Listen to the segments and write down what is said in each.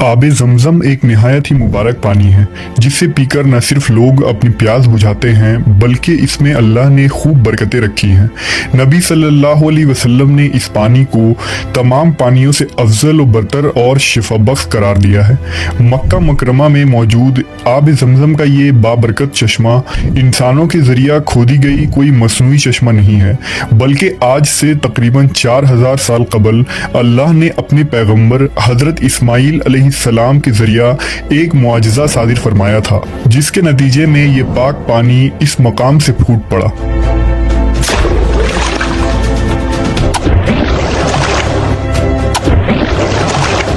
आब ज़मज़म एक निहायत ही मुबारक पानी है जिसे पीकर न सिर्फ लोग अपनी प्यास बुझाते हैं बल्कि इसमें अल्लाह ने खूब बरकतें रखी हैं। नबी सल्लल्लाहु अलैहि वसल्लम ने इस पानी को तमाम पानियों से अफजल व बरतर और शिफा बख्श करार दिया है। मक्का मुकरमा में मौजूद आब ज़मज़म का ये बाबरकत चश्मा इंसानों के जरिया खोदी गई कोई मसनूई चश्मा नहीं है, बल्कि आज से तकरीबन 4000 साल कबल अल्लाह ने अपने पैगम्बर हजरत इस्माइल अलैहिस्सलाम के जरिया एक मुआजिजा सादिर फरमाया था, जिसके नतीजे में ये पाक पानी इस मकाम से फूट पड़ा।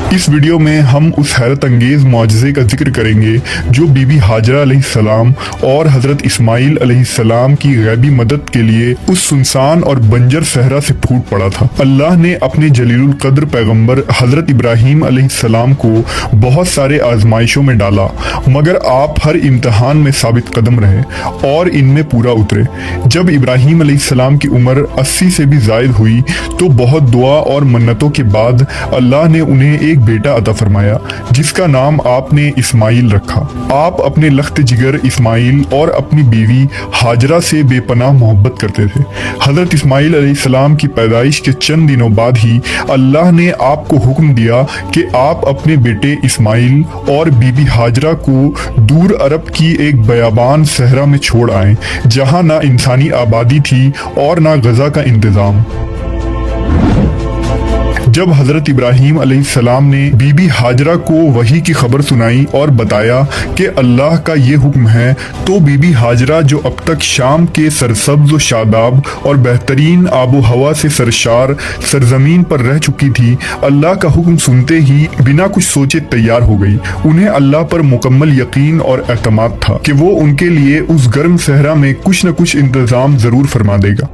इस वीडियो में हम उस हैरत अंगेज मुआजिज़े का जिक्र करेंगे जो बीबी हाजरा अलैहिस्सलाम और हजरत इस्माइल अलैहिस्सलाम की गैबी मदद के लिए उस सुनसान और बंजर सहरा से फूट पड़ा था। अल्लाह ने अपने जलीलुल कद्र पैगंबर हजरत इब्राहीम अलैहिस्सलाम को बहुत सारे आजमाइशों में डाला, मगर आप हर इम्तहान में साबित कदम रहे और इनमें पूरा उतरे। जब इब्राहीम अलैहिस्सलाम की उम्र 80 से भी जायद हुई तो बहुत दुआ और मन्नतों के बाद अल्लाह ने उन्हें एक बेटा अता फरमाया जिसका नाम आपने इस्माइल रखा। आप अपने लख्त जिगर इस्माइल और अपनी बीवी हाजरा से बेपनाह मोहब्बत करते थे। हजरत इस्माइल अलैहिस्सलाम की पैदाइश के चंद दिनों बाद ही अल्लाह ने आपको हुक्म दिया कि आप अपने बेटे इस्माइल और बीबी हाजरा को दूर अरब की एक बयाबान सहरा में छोड़ आए, जहां ना इंसानी आबादी थी और ना गजा का इंतजाम। जब हजरत इब्राहीम अलैहिस्सलाम ने बीबी हाजरा को वही की खबर सुनाई और बताया कि अल्लाह का ये हुक्म है, तो बीबी हाजरा जो अब तक शाम के सरसब्ज व शादाब और बेहतरीन आबो हवा से सरशार सरजमीन पर रह चुकी थी, अल्लाह का हुक्म सुनते ही बिना कुछ सोचे तैयार हो गई। उन्हें अल्लाह पर मुकम्मल यकीन और एतमाद था कि वो उनके लिए उस गर्म सहरा में कुछ न कुछ इंतजाम जरूर फरमा देगा।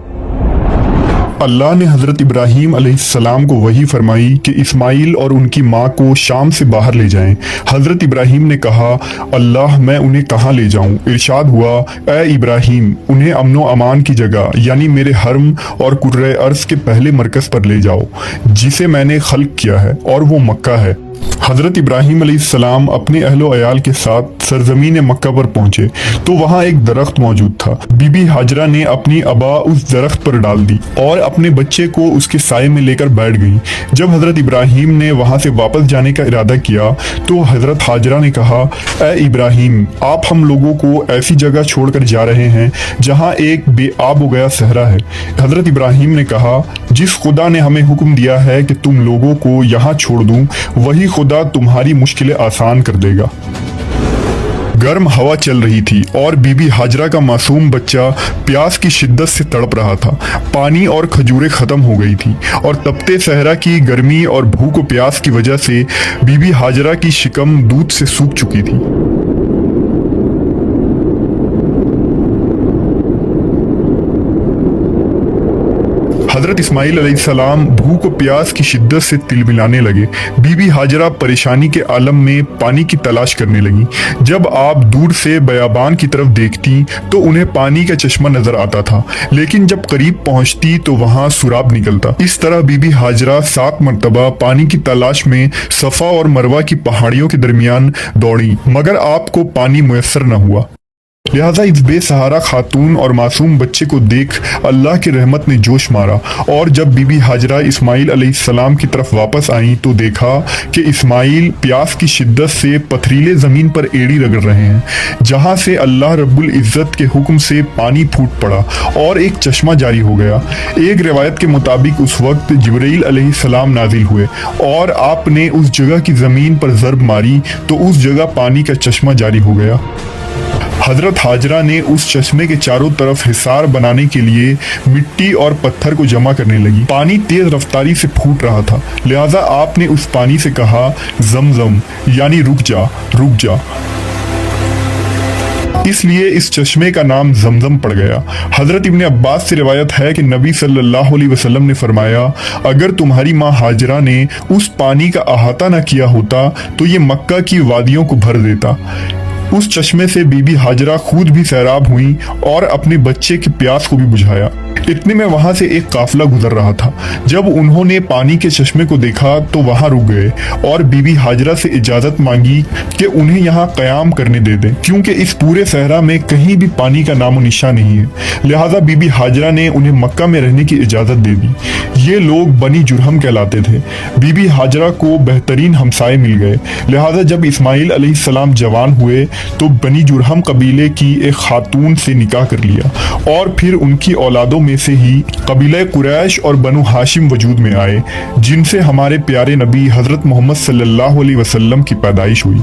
अल्लाह ने हजरत इब्राहीम अलैहिस्सलाम को वही फरमाई कि इस्माइल और उनकी माँ को शाम से बाहर ले जाएं। हजरत इब्राहीम ने कहा, अल्लाह मैं उन्हें कहाँ ले जाऊं? इरशाद हुआ, ए इब्राहीम, उन्हें अमनो अमान की जगह यानी मेरे हरम और कुर्रे अर्ज के पहले मरकज पर ले जाओ जिसे मैंने खल्क किया है, और वो मक्का है। हजरत इब्राहीम अलैहिस्सलाम अपने अहलो अयाल के साथ सरजमीन मक्का पर पहुंचे तो वहां एक दरख्त मौजूद था। बीबी हाजरा ने अपनी अबा उस दरख्त पर डाल दी और अपने बच्चे को उसके साए में लेकर बैठ गई। जब हजरत इब्राहीम ने वहां से वापस जाने का इरादा किया तो हजरत हाजरा ने कहा, ए इब्राहीम, आप हम लोगों को ऐसी जगह छोड़कर जा रहे हैं जहां एक बेआब हो गया सहरा है। हजरत इब्राहीम ने कहा, जिस खुदा ने हमें हुक्म दिया है कि तुम लोगों को यहाँ छोड़ दूं, वही खुदा तुम्हारी मुश्किलें आसान कर देगा। गर्म हवा चल रही थी और बीबी हाजरा का मासूम बच्चा प्यास की शिद्दत से तड़प रहा था। पानी और खजूरें खत्म हो गई थी और तपते सहरा की गर्मी और भूख व प्यास की वजह से बीबी हाजरा की शिकम दूध से सूख चुकी थी। हजरत इस्माइल अलैहिस्सलाम भूख व प्यास की शिद्दत से तिलमिलाने लगे। बीबी हाजरा परेशानी के आलम में पानी की तलाश करने लगी। जब आप दूर से बयाबान की तरफ देखती तो उन्हें पानी का चश्मा नजर आता था, लेकिन जब करीब पहुंचती तो वहां सुराब निकलता। इस तरह बीबी हाजरा 7 मरतबा पानी की तलाश में सफा और मरवा की पहाड़ियों के दरमियान दौड़ी, मगर आपको पानी मुयस्सर न हुआ। लिहाजा इस बेसहारा खातून और मासूम बच्चे को देख अल्लाह की रहमत ने जोश मारा, और जब बीबी हाजरा इस्माइल अलैहिस्सलाम की तरफ वापस आई तो देखा कि इस्माइल प्यास की शिद्दत से पथरीले जमीन पर एड़ी रगड़ रहे हैं, जहां से अल्लाह रब्बुल इज्जत के हुक्म से पानी फूट पड़ा और एक चश्मा जारी हो गया। एक रिवायत के मुताबिक उस वक्त जिब्रील अलैहिस्सलाम नाजिल हुए और आपने उस जगह की जमीन पर ज़रब मारी तो उस जगह पानी का चश्मा जारी हो गया। हजरत हाजरा ने उस चश्मे के चारों तरफ हिसार बनाने के लिए मिट्टी और पत्थर को जमा करने लगी। पानी तेज रफ्तारी से फूट रहा था, लिहाजा आपने उस पानी से कहा, ज़मज़म यानी रुक जा, रुक जा। इसलिए इस चश्मे का नाम ज़मज़म पड़ गया। हजरत इब्ने अब्बास से रिवायत है कि नबी सल्लल्लाहु अलैहि वसल्लम ने फरमाया, अगर तुम्हारी माँ हाजरा ने उस पानी का अहाता न किया होता तो ये मक्का की वादियों को भर देता। उस चश्मे से बीबी हाजरा खुद भी सैराब हुई और अपने बच्चे की प्यास को भी बुझाया। इतने में वहां से एक काफिला गुजर रहा था। जब उन्होंने पानी के चश्मे को देखा तो वहां रुक गए और बीबी हाजरा से इजाजत मांगी कि उन्हें यहाँ कयाम करने दे दें, क्योंकि इस पूरे सहरा में कहीं भी पानी का नामो निशान नहीं है। लिहाजा बीबी हाजरा ने उन्हें मक्का में रहने की इजाजत दे दी। ये लोग बनी जुरहम कहलाते थे। बीबी हाजरा को बेहतरीन हमसाए मिल गए। लिहाजा जब इस्माइल अलैहिस्सलाम जवान हुए तो बनी जुरहम कबीले की एक खातून से निकाह कर लिया और फिर उनकी औलादों में से ही कबीले कुरैश और बनु हाशिम वजूद में आए, जिनसे हमारे प्यारे नबी हजरत मोहम्मद सल्लल्लाहु अलैहि वसल्लम की पैदाइश हुई।